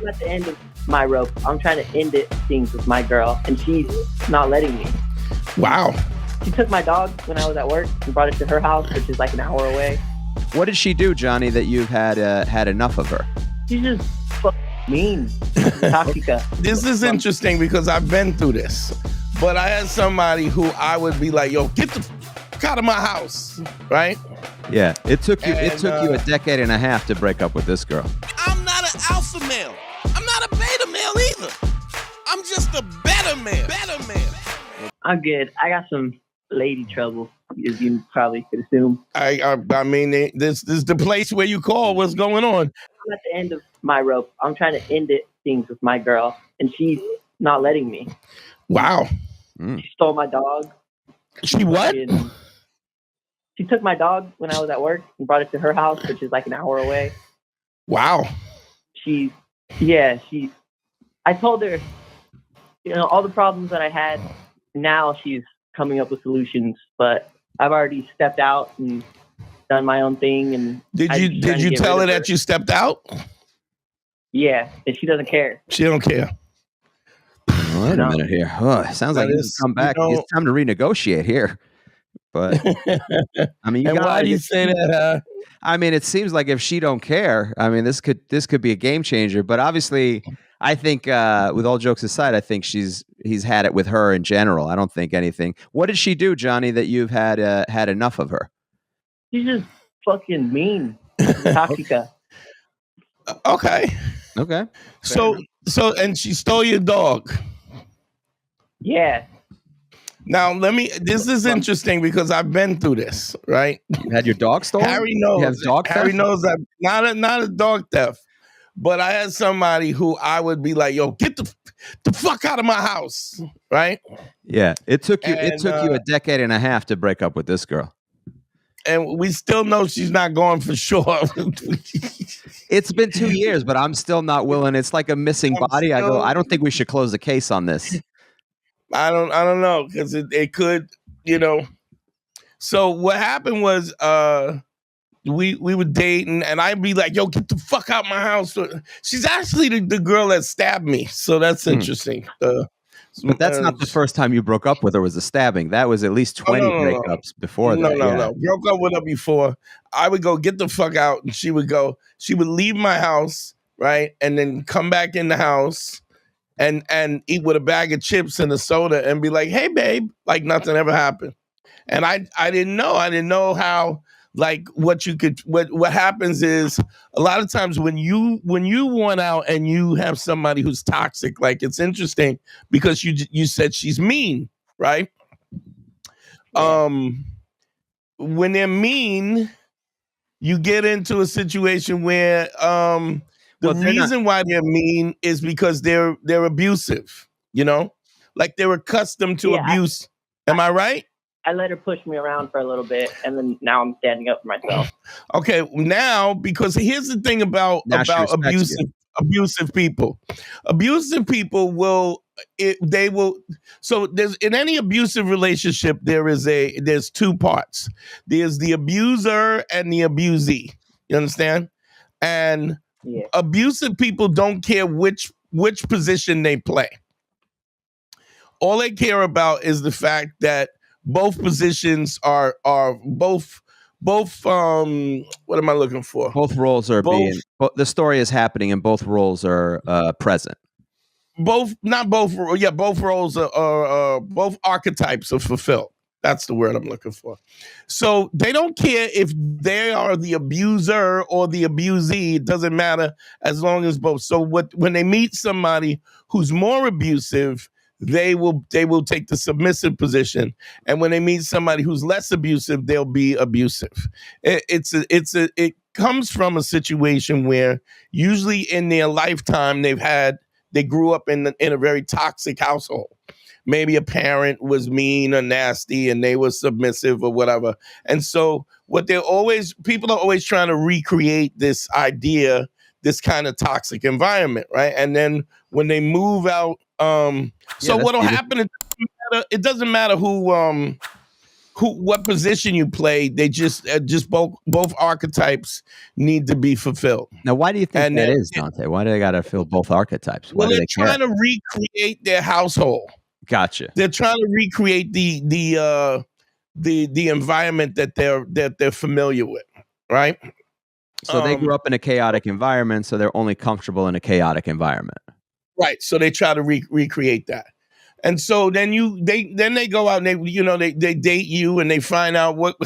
I'm at the end of my rope. I'm trying to end things with my girl, and she's not letting me. Wow. She took my dog when I was at work and brought it to her house, which is like an hour away. What did she do, Johnny, that you've had enough of her? She's just mean. Toxica. This is interesting because I've been through this. But I had somebody who I would be like, yo, get the fuck out of my house, right? Yeah, it took you a decade and a half to break up with this girl. I'm not an alpha male. I'm not a beta male either. I'm just a better man. I'm good. I got some lady trouble, as you probably could assume. I mean, this is the place where you call. What's going on? I'm at the end of my rope. I'm trying to end things with my girl, and she's not letting me. Wow. She stole my dog. She what? She took my dog when I was at work and brought it to her house, which is like an hour away. Wow. I told her, all the problems that I had. Now she's coming up with solutions, but I've already stepped out and done my own thing. And did you tell her that you stepped out? Yeah, and she doesn't care. She don't care. Wait a minute here. Oh, it sounds like you come back. It's time to renegotiate here. But I mean, why do you say that? I mean, it seems like if she don't care, I mean, this could be a game changer. But obviously, I think with all jokes aside, I think he's had it with her in general. I don't think anything. What did she do, Johnny, that you've had enough of her? She's just fucking mean. Toxica. Okay. So and she stole your dog. Yeah. Now this is interesting because I've been through this, right? You had your dog stolen? Harry knows. Harry knows that not a dog theft, but I had somebody who I would be like, yo, get the fuck out of my house, right? Yeah. It took you a decade and a half to break up with this girl. And we still know she's not going for sure. It's been 2 years, but I'm still not willing. It's like a missing body. I don't think we should close the case on this. I don't know, because it could, So what happened was we were dating, and I'd be like, yo, get the fuck out my house. She's actually the girl that stabbed me, so that's interesting. But that's not the first time you broke up with her was a stabbing. That was at least 20 breakups before that. No. Broke up with her before. I would go, get the fuck out, and she would leave my house, right? And then come back in the house and eat with a bag of chips and a soda and be like, hey, babe, like nothing ever happened. And I didn't know how, like, what happens is a lot of times when you want out and you have somebody who's toxic, like, it's interesting because you said she's mean, right? When they're mean, you get into a situation where the reason why they're mean is because they're abusive, like they're accustomed to abuse. Am I right? I let her push me around for a little bit, and then now I'm standing up for myself. Okay, now, because here's the thing about abusive people. Abusive people will. So there's in any abusive relationship there's two parts. There's the abuser and the abusee. You understand? And abusive people don't care which position they play. All they care about is the fact that both positions are both what am I looking for? Both roles are the story is happening and both roles are present. Both roles are both archetypes are fulfilled. That's the word I'm looking for. So they don't care if they are the abuser or the abusee. It doesn't matter as long as both. So when they meet somebody who's more abusive, they will take the submissive position. And when they meet somebody who's less abusive, they'll be abusive. It comes from a situation where usually in their lifetime they grew up in a very toxic household. Maybe a parent was mean or nasty and they were submissive or whatever. And so people are always trying to recreate this idea, this kind of toxic environment, right? And then when they move out, what'll happen, it doesn't matter who what position you play. They just both archetypes need to be fulfilled. Now, why do you think And that is, Dante? Why do they got to fill both archetypes? Why well, do they're they care? trying to recreate their household. Gotcha. They're trying to recreate the environment that they're familiar with, right? So they grew up in a chaotic environment, so they're only comfortable in a chaotic environment. Right. So they try to recreate that. And so then they go out and they date you and they find out what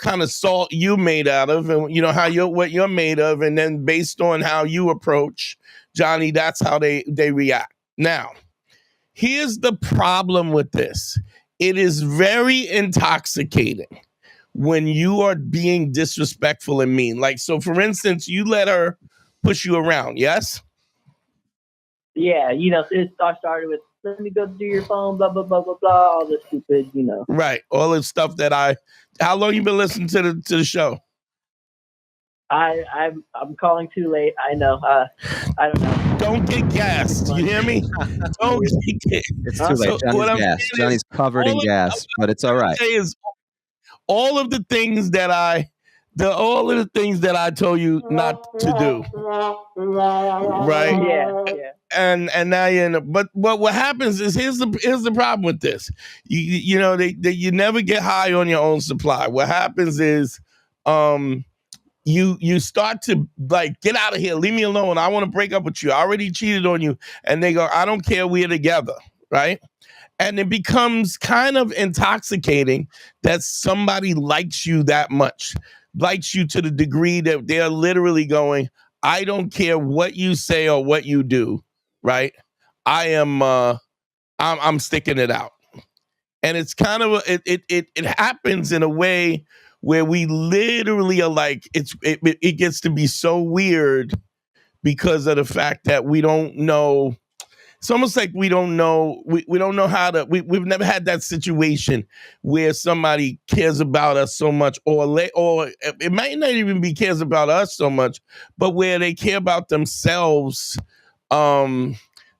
kind of salt you made out of and what you're made of, and then based on how you approach Johnny, that's how they react. Now, here's the problem with this. It is very intoxicating when you are being disrespectful and mean. Like, so for instance, you let her push you around, yes? Yeah, it started with, let me go through your phone, blah, blah, blah, blah, blah, all this stupid, Right, all the stuff that how long you been listening to the show? I'm calling too late. I know. I don't know. Don't get gassed. You hear me? Don't get gassed. It's too late. Johnny's gassed. Johnny's covered in gas, but it's all right. All of the things that I told you not to do, right? Yeah. And now you're in. But what happens is here's the problem with this. You never get high on your own supply. What happens is, you start to like, get out of here, leave me alone. I want to break up with you. I already cheated on you, and they go, I don't care. We're together, right? And it becomes kind of intoxicating that somebody likes you that much, likes you to the degree that they're literally going, I don't care what you say or what you do, right? I'm sticking it out. And it's kind of it happens in a way where we literally are like, it gets to be so weird because of the fact that we don't know. It's almost like we don't know. We don't know how to. We've never had that situation where somebody cares about us so much, or it might not even be cares about us so much, but where they care about themselves to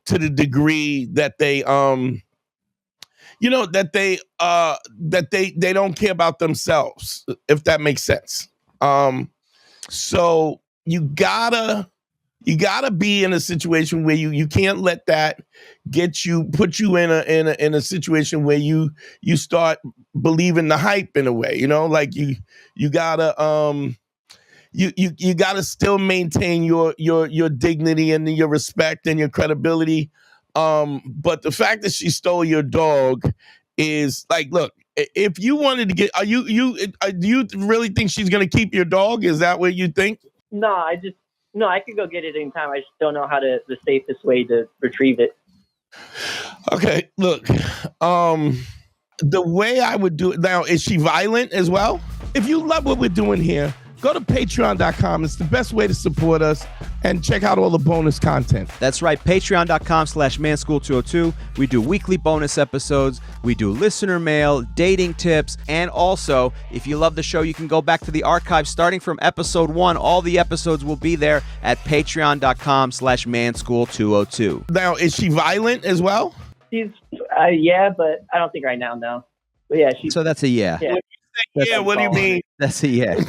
the degree that they they don't care about themselves, if that makes sense. So you gotta be in a situation where you can't let that put you in a situation where you start believing the hype in a way, like you gotta you gotta still maintain your dignity and your respect and your credibility. But the fact that she stole your dog is like, look, if you wanted to get, do you really think she's gonna keep your dog? Is that what you think? No, I could go get it anytime. I just don't know the safest way to retrieve it. Okay, look, the way I would do it now, is she violent as well? If you love what we're doing here, go to patreon.com. It's the best way to support us, and check out all the bonus content. That's right, patreon.com/manschool202. We do weekly bonus episodes. We do listener mail, dating tips, and also, if you love the show, you can go back to the archive starting from episode 1. All the episodes will be there at patreon.com/manschool202. Now, is she violent as well? She's, yeah, but I don't think right now, no. But yeah, So that's a yeah. Yeah, what do you mean? That's a yeah.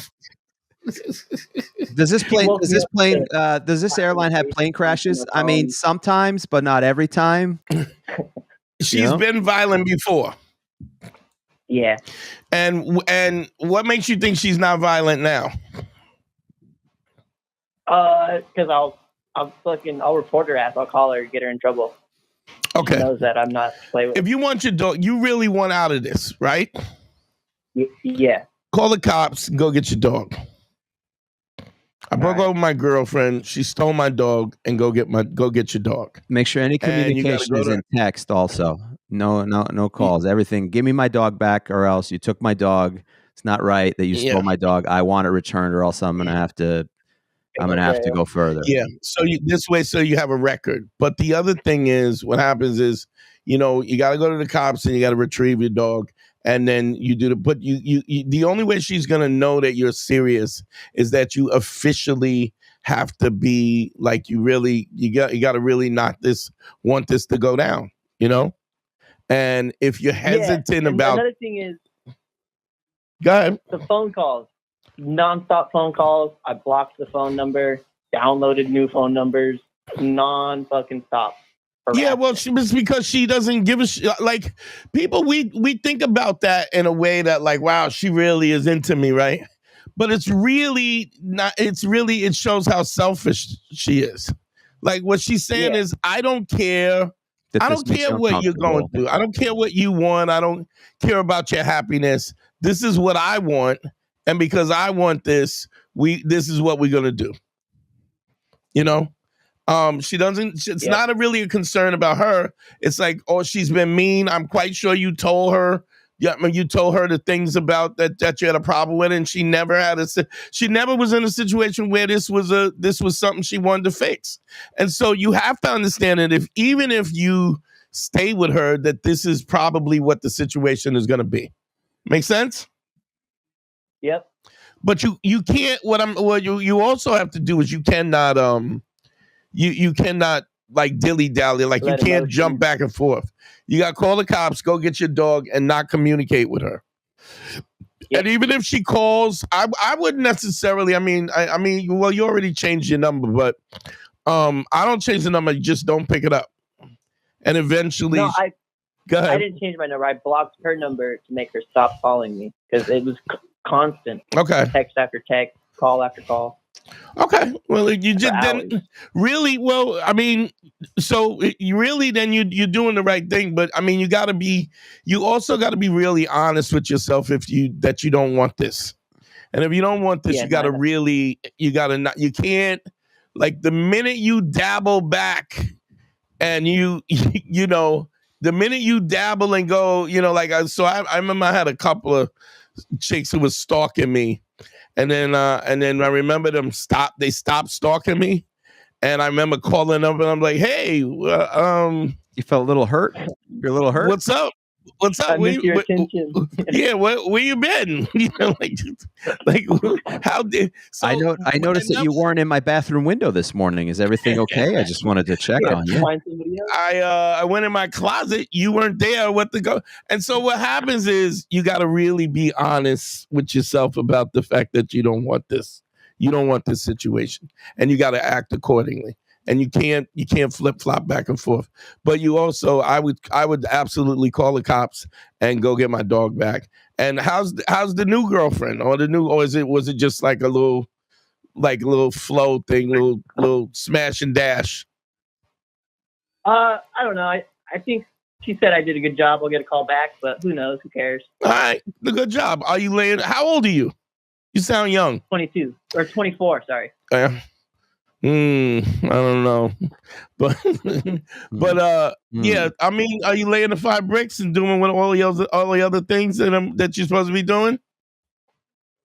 Does this airline have plane crashes? I mean, sometimes, but not every time. She's been violent before. Yeah. And what makes you think she's not violent now? Because I'll report her ass. I'll call her, get her in trouble. Okay. She knows that I'm not to play with. If you want your dog, you really want out of this, right? Yeah. Call the cops and go get your dog. I broke up with my girlfriend. She stole my dog, and go get your dog. Make sure any communication is in text. Also, no calls. Everything. Give me my dog back, or else you took my dog. It's not right that you stole my dog. I want it returned, or else I'm gonna have to go further. Yeah. So this way, so you have a record. But the other thing is, what happens is, you got to go to the cops and you got to retrieve your dog. And then you do but you the only way she's gonna know that you're serious is that you officially have to be like, you got to really want this to go down, And if you're hesitant and about, another thing is go ahead. the phone calls, nonstop phone calls. I blocked the phone number, downloaded new phone numbers, non-fucking stop. Yeah, well, it's because she doesn't give a shit. Like, people, we think about that in a way that, like, wow, she really is into me, right? But it's really not. It shows how selfish she is. Like, what she's saying is, I don't care. I don't care what you're going through. I don't care what you want. I don't care about your happiness. This is what I want, and because I want this, this is what we're gonna do. You know. She doesn't. It's not really a concern about her. It's like, oh, she's been mean. I'm quite sure you told her. Yeah, you told her the things about that you had a problem with, and she never She never was in a situation where this was something she wanted to fix. And so you have to understand that even if you stay with her, that this is probably what the situation is going to be. Make sense? Yep. But you can't. What you also have to do is you cannot You cannot like dilly-dally, like you can't jump back and forth. You got to call the cops, go get your dog, and not communicate with her. Yep. And even if she calls, I wouldn't necessarily. I mean, well, you already changed your number, but I don't change the number. You just don't pick it up. And eventually, go ahead. I didn't change my number. I blocked her number to make her stop calling me because it was constant. Okay. Text after text, call after call. Okay. Well, you just didn't really. Well, I mean, so you really then you're doing the right thing. But I mean, you also got to be really honest with yourself that you don't want this. And if you don't want this, you got to you can't, like, the minute you dabble back and you know, the minute you dabble and go, you know, like, I remember I had a couple of chicks who was stalking me. And then I remember they stopped stalking me. And I remember calling up and I'm like, hey, you felt a little hurt? You're a little hurt? What's up? I miss your attention. Yeah, where you been? You know, like how did? So, I noticed that you weren't in my bathroom window this morning. Is everything okay? I just wanted to check on you. I went in my closet. You weren't there. What to go? And so what happens is you got to really be honest with yourself about the fact that you don't want this. You don't want this situation, and you got to act accordingly. And you can't flip flop back and forth. But you also, I would absolutely call the cops and go get my dog back. And how's the new girlfriend or was it just like a little flow thing, little smash and dash? I don't know. I think she said I did a good job. I'll get a call back, but who knows? Who cares? All right, the good job. Are you laying? How old are you? You sound young. 22 or 24. Sorry. I don't know, but yeah. I mean, are you laying the 5 bricks and doing all the other things that you're supposed to be doing?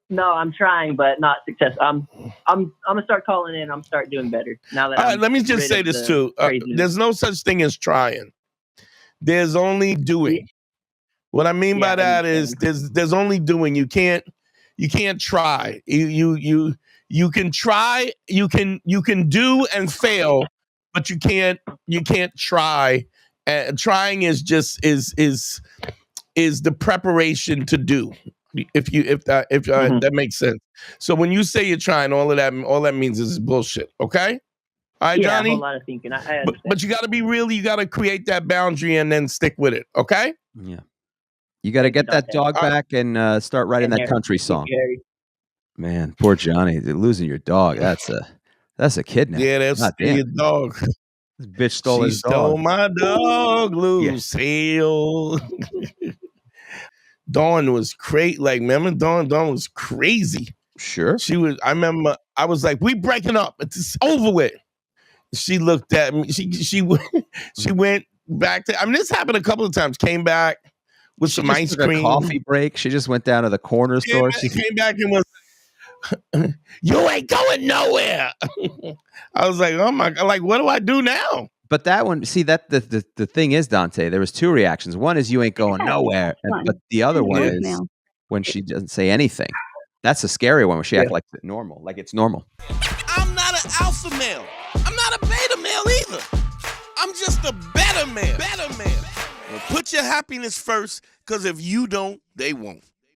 No, I'm trying, but not successful. I'm gonna start calling in. I'm start doing better now that. All right, let me just say this too. There's no such thing as trying. There's only doing. What I mean by that is there's only doing. You can't try. You can try, you can do and fail, but you can't try. Trying is just is the preparation to do. If that makes sense. So when you say you're trying, all that means is bullshit. Okay. All right, Johnny. A whole lot of thinking. I understand. But you got to be real. You got to create that boundary and then stick with it. Okay. Yeah. You got to get that dog back and start writing that country song. Man, poor Johnny, losing your dog. That's a kidnap. Yeah, that's your dog. This bitch stole his dog. Stole my dog, Lucille. Dawn was crazy. Like, remember Dawn? Dawn was crazy. Sure. She was. I remember. I was like, "We breaking up. It's over with." She looked at me. She went back to. I mean, this happened a couple of times. Came back with some ice cream. A coffee break. She just went down to the corner store. She came back and was. You ain't going nowhere. I was like, oh my God, like, what do I do now? But that one, see, that the thing is, Dante, there was 2 reactions. One is you ain't going nowhere, but the other one is when she doesn't say anything. That's a scary one when she acts like it's normal, I'm not an alpha male. I'm not a beta male either. I'm just a better man. Put your happiness first, because if you don't, they won't.